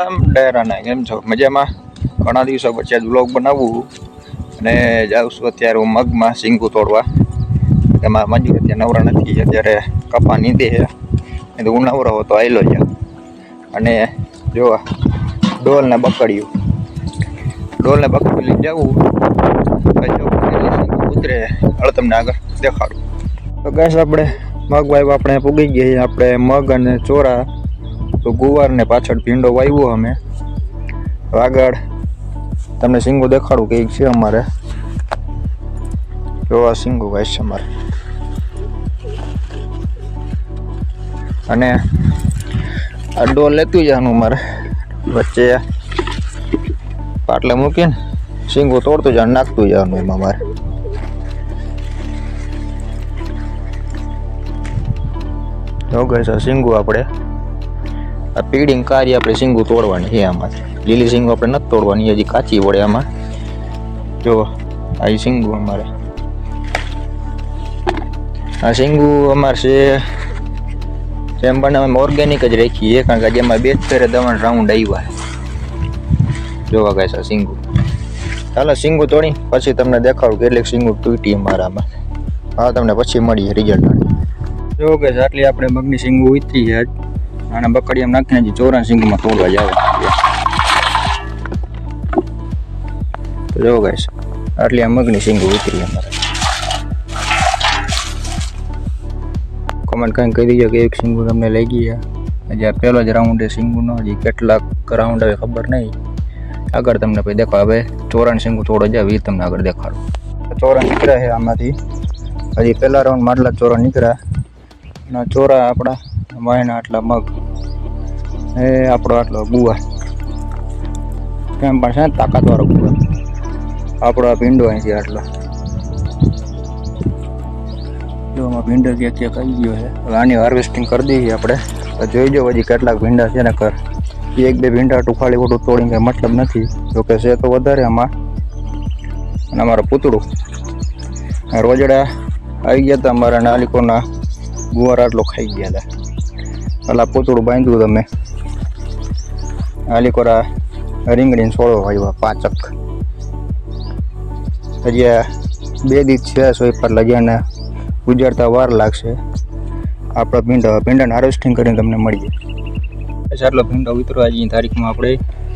ડાયરાના કેમ છો? મજામાં? ઘણા દિવસો પછી આજ વ્લોગ બનાવવું અને જાઉં છું અત્યારે હું મગમાં સિંગુ તોડવા. એમાં મજૂર અત્યારે નવરા નથી, અત્યારે કપા નીંદે છે. એ તો હું નવરો હતો આવેલો છે. અને જો ડોલને બકડ્યું લઈ જવું ઉતરે હવે તમને આગળ દેખાડું. તો ગાઈસ આપણે મગ વાવ્યા, આપણે પૂગી ગયા. આપણે મગ અને ચોરા તો ગુવાર ને પાછળ ભીંડો વાવ્યો અમે. આગળ તમને સિંગો દેખાડું કે છે અમારે. જો આ સિંગો ગાઈસ છે અમારે. અને આ ડોલ લેતું જવાનું મારે વચ્ચે પાટલે મૂકીને સિંગો તોડતું જવાનું, નાખતું જવાનું એમાં મારે. જો ગાઈસ આ સિંગો આપણે આ પીડિંગ કાર્ય આપણે સિંગુ તોડવાની છે આમાંથી. લીલી સિંગુ આપણે નથી તોડવાની, હજી કાચી વળે આમાં. જો આ સિંગુ અમારે, આ સિંગુ અમારે છે જેમ પણ અમે ઓર્ગેનિક જ રાખીએ, કારણ કે જેમાં 2 ફેરે દવાનો રાઉન્ડ આવ્યા. જોવા ગાઈસ આ સિંગુ. ચાલો સિંગુ તોડી પછી તમને દેખાડું કેટલીક સિંગુ તૂટી અમારામાં. હા તમને પછી મળીએ રિઝલ્ટ. જો ગાઈસ આટલી આપણે મગની સિંગુ ઉતરી છે. આને બકડીયામાં નાખીને હજી ચોરાની સિંગમાં તોડવા જાવ. તો જો ગાઈસ આટલી આ મગની સિંગુ ઉતરી અમારે. કમેન્ટ કંઈ કહી દીજો કે એક સિંગુ તમને લઈ ગયા. હજી આ પહેલો જ રાઉન્ડ છે સિંગુનો, હજી કેટલાક રાઉન્ડ આવે ખબર નહીં. આગળ તમને પછી દેખાડ. હવે ચોરાની સિંગુ તોડવા જાવ એ તમને આગળ દેખાડું. ચોરા નીકળ્યા છે આમાંથી. હજી પહેલા રાઉન્ડમાં આટલા ચોરા નીકળ્યા. અને ચોરા આપણા વાયના આટલા મગ એ આપણો આટલો ગુવા કેમ પણ છે ને તાકાતવાળો ગુવા. આપણો આ ભીંડો અહીંથી આટલો જો આમાં ભીંડો ક્યાં ક્યાં આવી ગયો છે. હવે આની હાર્વેસ્ટિંગ કરી દઈએ આપણે. જોઈ જો હજી કેટલાક ભીંડા છે ને કર 1-2 ભીંડા ટુખાલી ખોટું તોડીને કંઈ મતલબ નથી. જોકે છે તો વધારે આમાં. અને અમારું પૂતળું રોજડા આવી ગયા હતા અમારા નાલિકોના ગુવાર આટલો ખાઈ ગયા હતા. પેલા પૂતળું બાંધ્યું તમે આલીકોરા રીંગણીને છોડો આવ્યા 5 હજી 2 દિવસ છે સોય પર લગ્યાને ગુજારતા વાર લાગશે. આપણા ભીંડાને હાર્વેસ્ટિંગ કરીને તમને મળીએ. આટલો ભીંડો ઉતરો આજની તારીખમાં. આપણે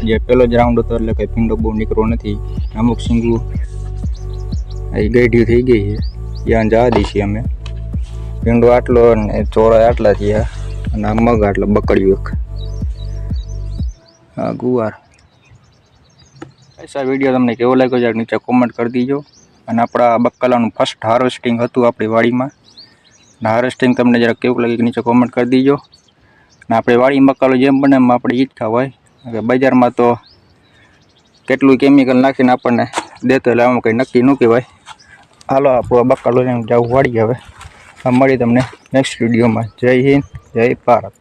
જે પહેલો જ રાઉન્ડ હતો એટલે કંઈ ભીંડો બહુ નીકળવો નથી. અમુક સિંગુ એ ગઈઢી થઈ ગઈ છે, ત્યાં જવા દઈશું અમે. ભીંડો આટલો અને ચોરા આટલા થયા અને આ મગ આટલો બકડ્યું એક. હા ગુવાર. આ વિડીયો તમને કેવો લાગ્યો છે નીચે કોમેન્ટ કરી દીજો. અને આપણા બકાલાનું ફર્સ્ટ હાર્વેસ્ટિંગ હતું આપણી વાડીમાં. અને હાર્વેસ્ટિંગ તમને જરાક કેવું લાગે નીચે કોમેન્ટ કરી દીજો. અને આપણે વાડી બકાલો જેમ બને એમ આપણે ઈચ્છા હોય કે બજારમાં તો કેટલું કેમિકલ નાખીને આપણને દેતો, એટલે આમાં કંઈ નક્કી ન કહેવાય. હાલો આપણો બકાલો લઈને જવું વાડી. હવે મળી તમને નેક્સ્ટ વિડીયોમાં. જય હિન્દ, જય ભારત.